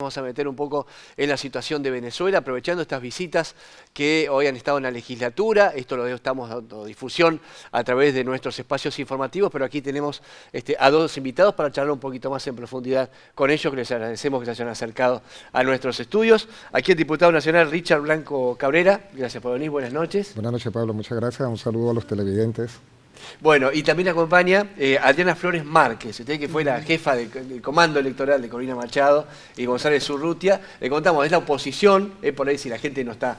Vamos a meter un poco en la situación de Venezuela, aprovechando estas visitas que hoy han estado en la legislatura. Esto lo estamos dando difusión a través de nuestros espacios informativos, pero aquí tenemos a dos invitados para charlar un poquito más en profundidad con ellos, que les agradecemos que se hayan acercado a nuestros estudios. Aquí el diputado nacional Richard Blanco Cabrera. Gracias por venir, buenas noches. Buenas noches, Pablo, muchas gracias. Un saludo a los televidentes. Bueno, y también acompaña Adriana Flores Márquez, usted que fue la jefa del comando electoral de Corina Machado y González Urrutia. Le contamos, es la oposición, por ahí si la gente no está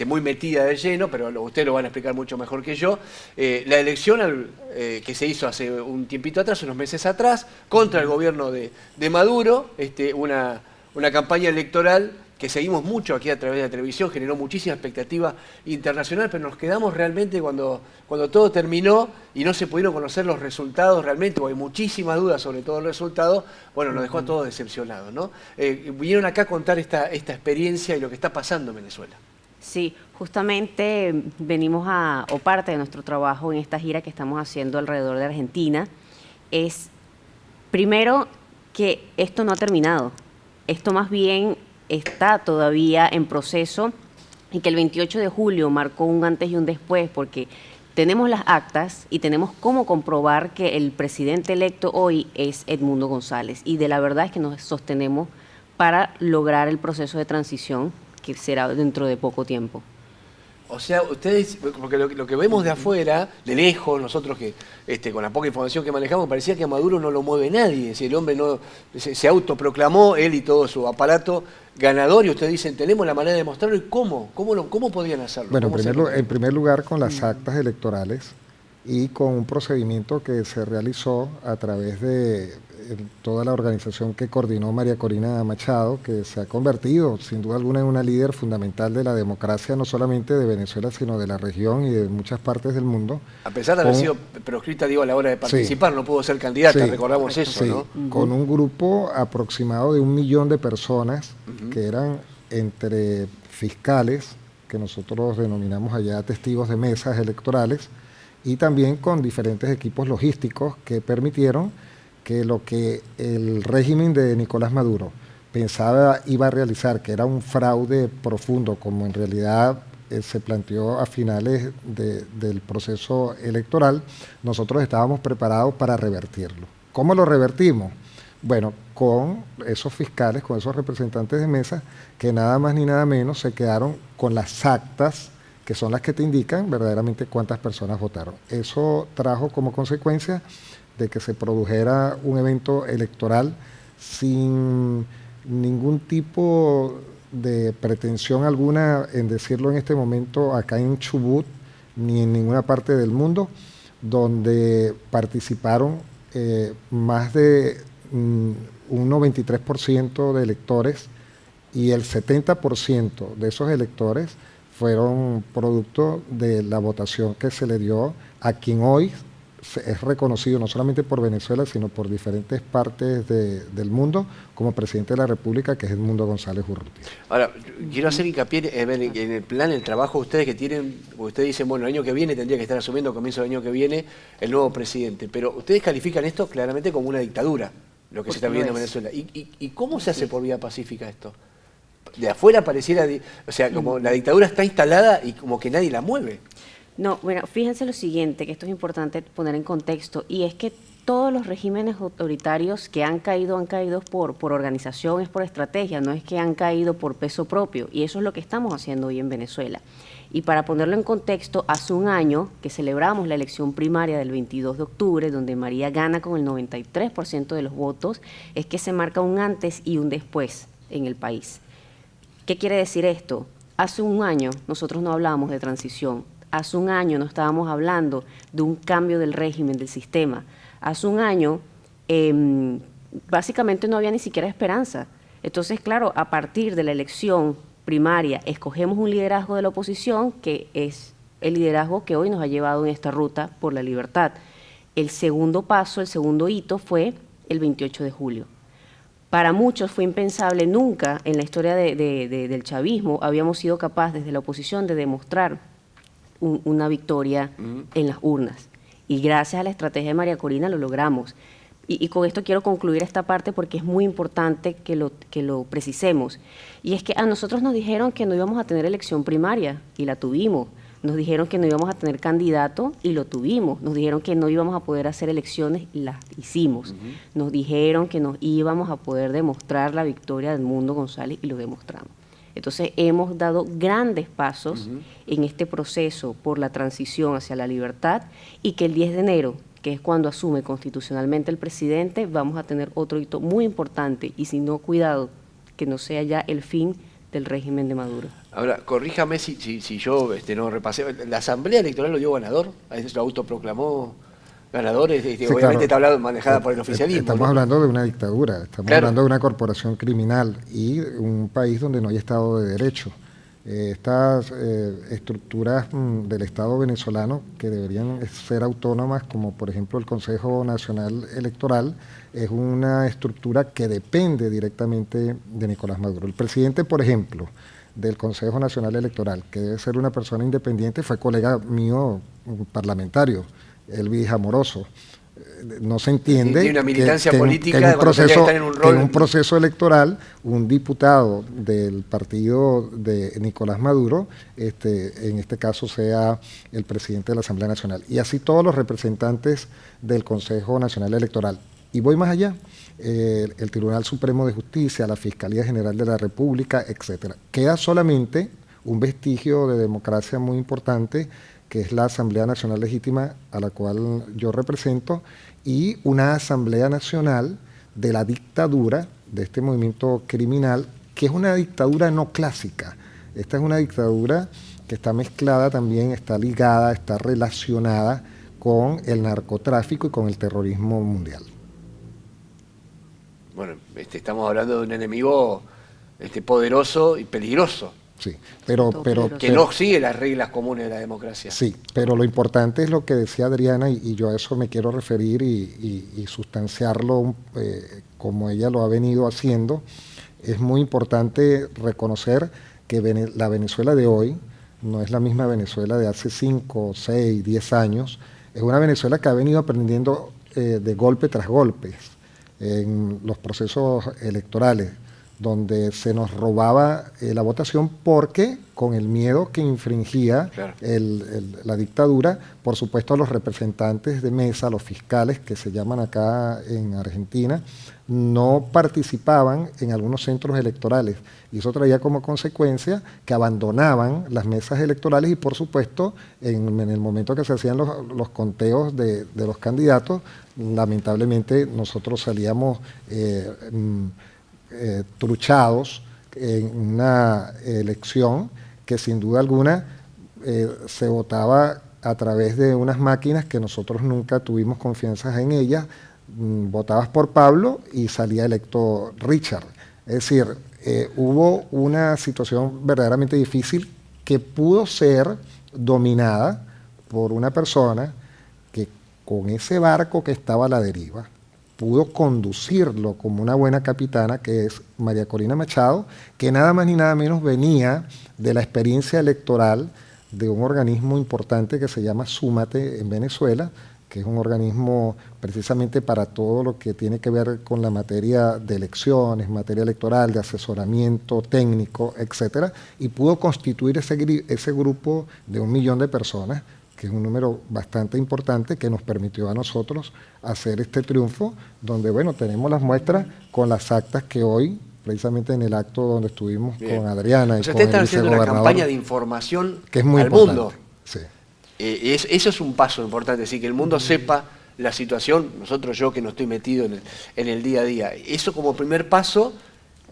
muy metida de lleno, pero ustedes lo van a explicar mucho mejor que yo. La elección que se hizo hace un tiempito atrás, unos meses atrás, contra el gobierno de Maduro, una campaña electoral que seguimos mucho aquí a través de la televisión, generó muchísima expectativa internacional, pero nos quedamos realmente cuando todo terminó y no se pudieron conocer los resultados realmente, porque hay muchísimas dudas sobre todo el resultado, bueno, nos dejó a todos decepcionados, ¿no? Vinieron acá a contar esta experiencia y lo que está pasando en Venezuela. Sí, justamente venimos o parte de nuestro trabajo en esta gira que estamos haciendo alrededor de Argentina, es primero que esto no ha terminado, esto más bien está todavía en proceso y que el 28 de julio marcó un antes y un después porque tenemos las actas y tenemos cómo comprobar que el presidente electo hoy es Edmundo González y de la verdad es que nos sostenemos para lograr el proceso de transición que será dentro de poco tiempo. O sea, ustedes, porque lo que vemos de afuera, de lejos, nosotros que con la poca información que manejamos, parecía que a Maduro no lo mueve nadie, si el hombre no se autoproclamó, él y todo su aparato, ganador, y ustedes dicen, tenemos la manera de demostrarlo, ¿y cómo podían hacerlo? Bueno, en primer lugar con las actas electorales y con un procedimiento que se realizó a través de toda la organización que coordinó María Corina Machado, que se ha convertido sin duda alguna en una líder fundamental de la democracia, no solamente de Venezuela, sino de la región y de muchas partes del mundo. A pesar de haber sido proscrita, digo, a la hora de participar, sí, no pudo ser candidata, sí, recordamos eso, sí, ¿no? Con un grupo aproximado de 1 millón de personas, que eran entre fiscales, que nosotros denominamos allá testigos de mesas electorales, y también con diferentes equipos logísticos que permitieron que lo que el régimen de Nicolás Maduro pensaba iba a realizar, que era un fraude profundo, como en realidad se planteó a finales del proceso electoral, nosotros estábamos preparados para revertirlo. ¿Cómo lo revertimos? Bueno, con esos fiscales, con esos representantes de mesa, que nada más ni nada menos se quedaron con las actas, que son las que te indican verdaderamente cuántas personas votaron. Eso trajo como consecuencia de que se produjera un evento electoral sin ningún tipo de pretensión alguna en decirlo en este momento acá en Chubut, ni en ninguna parte del mundo, donde participaron más de un 93% de electores y el 70% de esos electores fueron producto de la votación que se le dio a quien hoy es reconocido no solamente por Venezuela, sino por diferentes partes del mundo como presidente de la República, que es Edmundo González Urrutia. Ahora, quiero hacer hincapié en el plan, el trabajo de ustedes que tienen, ustedes dicen, bueno, el año que viene tendría que estar asumiendo, comienzo del año que viene, el nuevo presidente, pero ustedes califican esto claramente como una dictadura, lo que se está viviendo en Venezuela. ¿Y cómo se hace por vía pacífica esto? De afuera pareciera, o sea, como la dictadura está instalada y como que nadie la mueve. No, bueno, fíjense lo siguiente, que esto es importante poner en contexto, y es que todos los regímenes autoritarios que han caído por organización, es por estrategia, no es que han caído por peso propio, y eso es lo que estamos haciendo hoy en Venezuela. Y para ponerlo en contexto, hace un año que celebramos la elección primaria del 22 de octubre, donde María gana con el 93% de los votos, es que se marca un antes y un después en el país. ¿Qué quiere decir esto? Hace un año nosotros no hablábamos de transición. Hace un año no estábamos hablando de un cambio del régimen, del sistema. Hace un año básicamente no había ni siquiera esperanza. Entonces, claro, a partir de la elección primaria escogemos un liderazgo de la oposición que es el liderazgo que hoy nos ha llevado en esta ruta por la libertad. El segundo paso, el segundo hito fue el 28 de julio. Para muchos fue impensable, nunca en la historia del chavismo habíamos sido capaces desde la oposición de demostrar una victoria en las urnas. Y gracias a la estrategia de María Corina lo logramos. Y con esto quiero concluir esta parte porque es muy importante que lo precisemos. Y es que a nosotros nos dijeron que no íbamos a tener elección primaria y la tuvimos. Nos dijeron que no íbamos a tener candidato y lo tuvimos. Nos dijeron que no íbamos a poder hacer elecciones y las hicimos. Nos dijeron que nos íbamos a poder demostrar la victoria de Edmundo González y lo demostramos. Entonces hemos dado grandes pasos en este proceso por la transición hacia la libertad y que el 10 de enero, que es cuando asume constitucionalmente el presidente, vamos a tener otro hito muy importante y si no, cuidado, que no sea ya el fin del régimen de Maduro. Ahora, corríjame si yo no repasé. ¿La Asamblea Electoral lo dio ganador? ¿Lo autoproclamó ganador? Sí, obviamente claro. está hablando, manejada por el oficialismo. Estamos ¿no? hablando de una dictadura, estamos hablando de una corporación criminal y un país donde no hay Estado de Derecho. Estas estructuras del Estado venezolano que deberían ser autónomas, como por ejemplo el Consejo Nacional Electoral, es una estructura que depende directamente de Nicolás Maduro. El presidente, por ejemplo, del Consejo Nacional Electoral, que debe ser una persona independiente, fue colega mío parlamentario, Elvis Amoroso. No se entiende tiene una militancia política que en un rol. proceso electoral un diputado del partido de Nicolás Maduro, en este caso sea el presidente de la Asamblea Nacional. Y así todos los representantes del Consejo Nacional Electoral. Y voy más allá, el Tribunal Supremo de Justicia, la Fiscalía General de la República, etcétera. Queda solamente un vestigio de democracia muy importante, que es la Asamblea Nacional Legítima a la cual yo represento, y una Asamblea Nacional de la dictadura, de este movimiento criminal, que es una dictadura no clásica. Esta es una dictadura que está mezclada también, está ligada, está relacionada con el narcotráfico y con el terrorismo mundial. Bueno, estamos hablando de un enemigo poderoso y peligroso. Sí, que no sigue las reglas comunes de la democracia. Sí, pero lo importante es lo que decía Adriana, y yo a eso me quiero referir y sustanciarlo como ella lo ha venido haciendo. Es muy importante reconocer que la Venezuela de hoy no es la misma Venezuela de hace 5, 6, 10 años. Es una Venezuela que ha venido aprendiendo de golpe tras golpe en los procesos electorales, donde se nos robaba la votación porque con el miedo que infringía la dictadura, por supuesto los representantes de mesa, los fiscales que se llaman acá en Argentina, no participaban en algunos centros electorales y eso traía como consecuencia que abandonaban las mesas electorales y por supuesto en el momento que se hacían los conteos de los candidatos, lamentablemente nosotros salíamos truchados en una elección que sin duda alguna se votaba a través de unas máquinas que nosotros nunca tuvimos confianza en ellas. Votabas por Pablo y salía electo Richard. Es decir, hubo una situación verdaderamente difícil que pudo ser dominada por una persona que con ese barco que estaba a la deriva pudo conducirlo como una buena capitana, que es María Corina Machado, que nada más ni nada menos venía de la experiencia electoral de un organismo importante que se llama Súmate en Venezuela, que es un organismo precisamente para todo lo que tiene que ver con la materia de elecciones, materia electoral, de asesoramiento técnico, etcétera, y pudo constituir ese grupo de 1 millón de personas, que es un número bastante importante que nos permitió a nosotros hacer este triunfo, donde, bueno, tenemos las muestras con las actas que hoy, precisamente en el acto donde estuvimos con Adriana y con el vicegobernador. Ustedes están haciendo una campaña de información que es muy al importante. mundo. Sí. Eso es un paso importante, así que el mundo sepa la situación, yo que no estoy metido en el día a día. Eso como primer paso,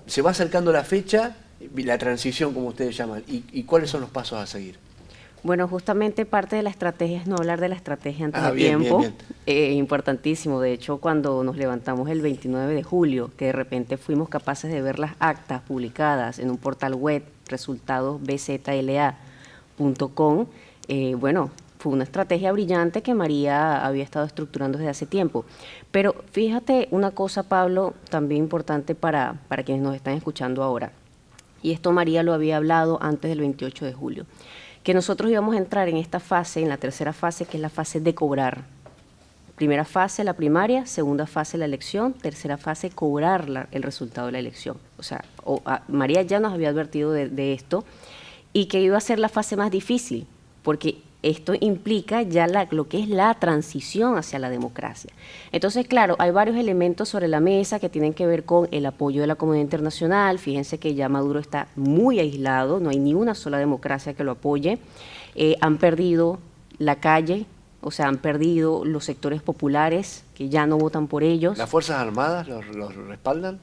se va acercando la fecha, la transición como ustedes llaman, y ¿cuáles son los pasos a seguir? Bueno, justamente parte de la estrategia es no hablar de la estrategia antes de tiempo. Importantísimo. De hecho, cuando nos levantamos el 29 de julio, que de repente fuimos capaces de ver las actas publicadas en un portal web, resultadosbzla.com, bueno, fue una estrategia brillante que María había estado estructurando desde hace tiempo. Pero fíjate una cosa, Pablo, también importante para quienes nos están escuchando ahora. Y esto María lo había hablado antes del 28 de julio. Que nosotros íbamos a entrar en esta fase, en la tercera fase, que es la fase de cobrar. Primera fase, la primaria; segunda fase, la elección; tercera fase, cobrar el resultado de la elección. O sea, María ya nos había advertido de esto, y que iba a ser la fase más difícil, porque esto implica ya lo que es la transición hacia la democracia. Entonces, claro, hay varios elementos sobre la mesa que tienen que ver con el apoyo de la comunidad internacional. Fíjense que ya Maduro está muy aislado, no hay ni una sola democracia que lo apoye. Han perdido la calle, o sea, han perdido los sectores populares que ya no votan por ellos. ¿Las Fuerzas Armadas los respaldan?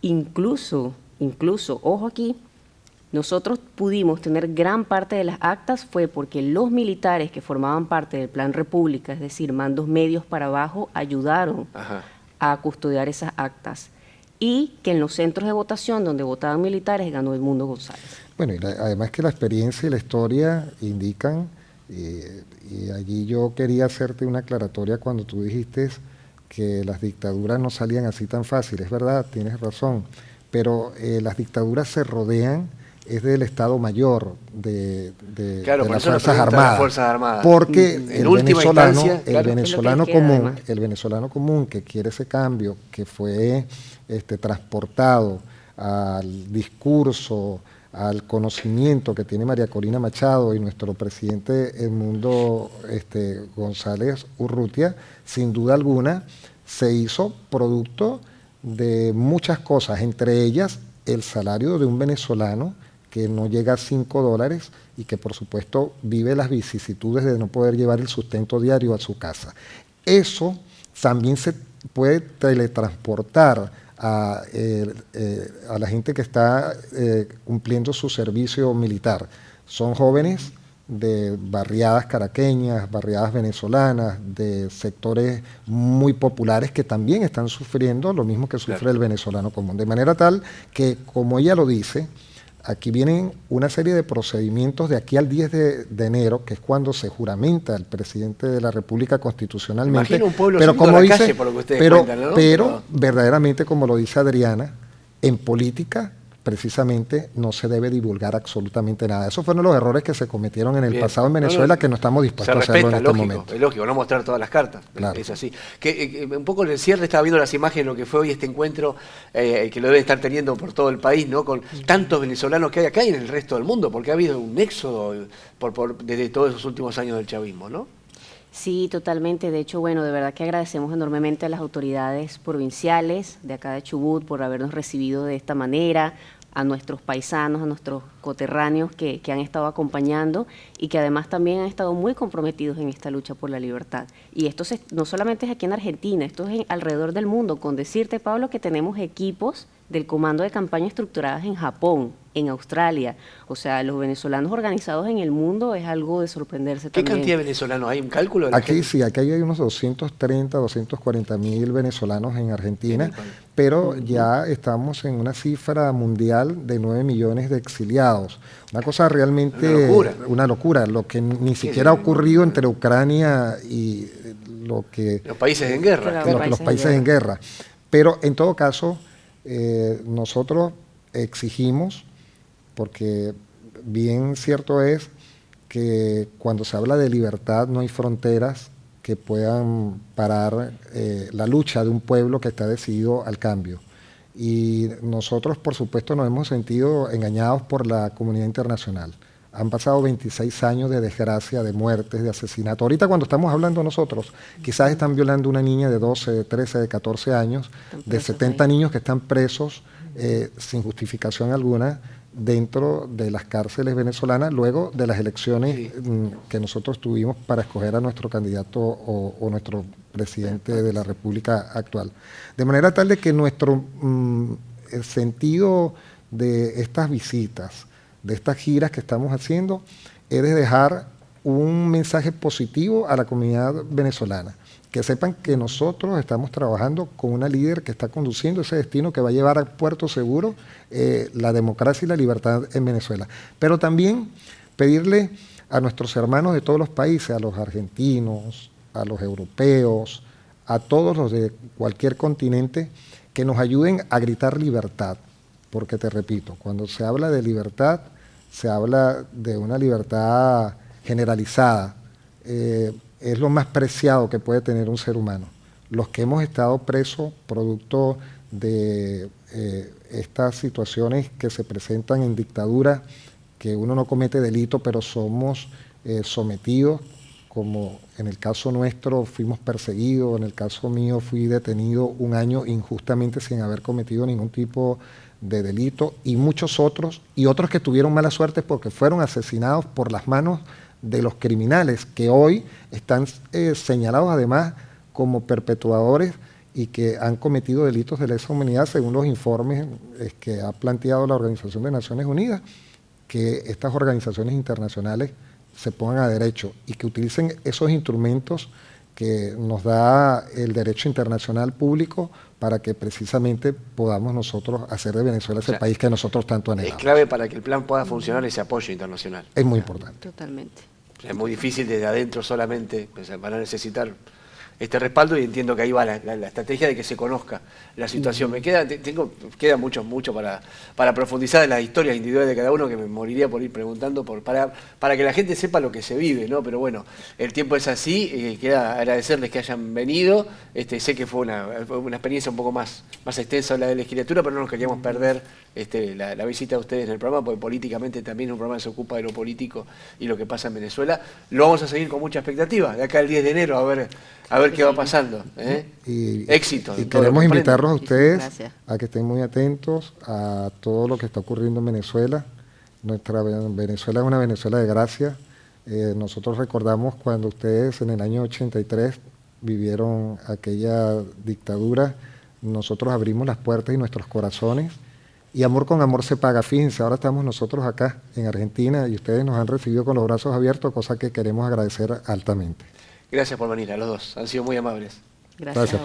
Incluso, ojo aquí, nosotros pudimos tener gran parte de las actas fue porque los militares que formaban parte del Plan República, es decir, mandos medios para abajo, ayudaron a custodiar esas actas. Y que en los centros de votación donde votaban militares ganó Edmundo González. Bueno, y además que la experiencia y la historia indican, y allí yo quería hacerte una aclaratoria cuando tú dijiste que las dictaduras no salían así tan fácil. Es verdad, tienes razón, pero las dictaduras se rodean es del Estado Mayor, de las Fuerzas Armadas. Porque el venezolano común que quiere ese cambio, que fue transportado al discurso, al conocimiento que tiene María Corina Machado y nuestro presidente Edmundo González Urrutia, sin duda alguna, se hizo producto de muchas cosas, entre ellas el salario de un venezolano que no llega a $5 y que por supuesto vive las vicisitudes de no poder llevar el sustento diario a su casa. Eso también se puede teletransportar a la gente que está cumpliendo su servicio militar. Son jóvenes de barriadas caraqueñas, barriadas venezolanas, de sectores muy populares que también están sufriendo lo mismo que sufre el venezolano común. De manera tal que, como ella lo dice, aquí vienen una serie de procedimientos de aquí al 10 de enero, que es cuando se juramenta el presidente de la República constitucionalmente. Imagino un pueblo pero como dice, calle, por lo que ustedes cuentan, ¿no? Pero verdaderamente, como lo dice Adriana, en política precisamente no se debe divulgar absolutamente nada. Esos fueron los errores que se cometieron en el pasado en Venezuela, que no estamos dispuestos a hacerlo en este momento. Es lógico, no mostrar todas las cartas, claro. Es así. Un poco en el cierre estaba viendo las imágenes de lo que fue hoy este encuentro, que lo deben estar teniendo por todo el país, ¿no? Con tantos venezolanos que hay acá y en el resto del mundo, porque ha habido un éxodo desde todos esos últimos años del chavismo, ¿no? Sí, totalmente. De hecho, bueno, de verdad que agradecemos enormemente a las autoridades provinciales de acá de Chubut por habernos recibido de esta manera, a nuestros paisanos, a nuestros coterráneos que han estado acompañando y que además también han estado muy comprometidos en esta lucha por la libertad. Y esto no solamente es aquí en Argentina, esto es alrededor del mundo. Con decirte, Pablo, que tenemos equipos del comando de campaña estructuradas en Japón, en Australia. O sea, los venezolanos organizados en el mundo es algo de sorprenderse también. ¿Qué cantidad de venezolanos hay? ¿Un cálculo? Aquí sí, aquí hay unos 230, 240.000 venezolanos en Argentina, pero ya estamos en una cifra mundial de 9 millones de exiliados. Una cosa realmente una locura, lo que ni siquiera ha ocurrido entre Ucrania y lo que... Los países en guerra. Los países en guerra. Pero en todo caso, nosotros exigimos, porque bien cierto es que cuando se habla de libertad no hay fronteras que puedan parar la lucha de un pueblo que está decidido al cambio. Y nosotros, por supuesto, nos hemos sentido engañados por la comunidad internacional. Han pasado 26 años de desgracia, de muertes, de asesinato. Ahorita cuando estamos hablando nosotros, quizás están violando a una niña de 12, de 13, de 14 años, de 70 niños que están presos sin justificación alguna dentro de las cárceles venezolanas, luego de las elecciones que nosotros tuvimos para escoger a nuestro candidato o nuestro presidente de la República actual. De manera tal de que nuestro el sentido de estas visitas, de estas giras que estamos haciendo, es de dejar un mensaje positivo a la comunidad venezolana. Que sepan que nosotros estamos trabajando con una líder que está conduciendo ese destino que va a llevar a puerto seguro la democracia y la libertad en Venezuela. Pero también pedirle a nuestros hermanos de todos los países, a los argentinos, a los europeos, a todos los de cualquier continente, que nos ayuden a gritar libertad. Porque te repito, cuando se habla de libertad, se habla de una libertad generalizada. es lo más preciado que puede tener un ser humano. Los que hemos estado presos producto de estas situaciones que se presentan en dictadura, que uno no comete delito, pero somos sometidos, como en el caso nuestro fuimos perseguidos, en el caso mío fui detenido 1 año injustamente sin haber cometido ningún tipo de delito, y muchos otros, y otros que tuvieron mala suerte porque fueron asesinados por las manos de los criminales, que hoy están señalados además como perpetuadores y que han cometido delitos de lesa humanidad según los informes que ha planteado la Organización de Naciones Unidas, que estas organizaciones internacionales se pongan a derecho y que utilicen esos instrumentos que nos da el derecho internacional público para que precisamente podamos nosotros hacer de Venezuela ese país que nosotros tanto anhelamos. Es clave para que el plan pueda funcionar ese apoyo internacional. Es muy importante. Totalmente. Es muy difícil desde adentro solamente, pues, van a necesitar este respaldo, y entiendo que ahí va la estrategia de que se conozca la situación. Me queda mucho para profundizar en las historias individuales de cada uno, que me moriría por ir preguntando para que la gente sepa lo que se vive, ¿no? Pero bueno, el tiempo es así, queda agradecerles que hayan venido. Sé que fue una experiencia un poco más extensa la de legislatura, pero no nos queríamos perder la visita de ustedes en el programa, porque políticamente también es un programa que se ocupa de lo político y lo que pasa en Venezuela. Lo vamos a seguir con mucha expectativa, de acá al 10 de enero, a ver qué va pasando. Éxito. Y queremos invitarlos a ustedes Gracias. a que estén muy atentos a todo lo que está ocurriendo en Venezuela. Nuestra Venezuela es una Venezuela de gracia. Nosotros recordamos cuando ustedes en el año 83 vivieron aquella dictadura, nosotros abrimos las puertas y nuestros corazones, y amor con amor se paga. Fíjense, ahora estamos nosotros acá en Argentina y ustedes nos han recibido con los brazos abiertos, cosa que queremos agradecer altamente. Gracias por venir a los dos, han sido muy amables. Gracias, Pablo.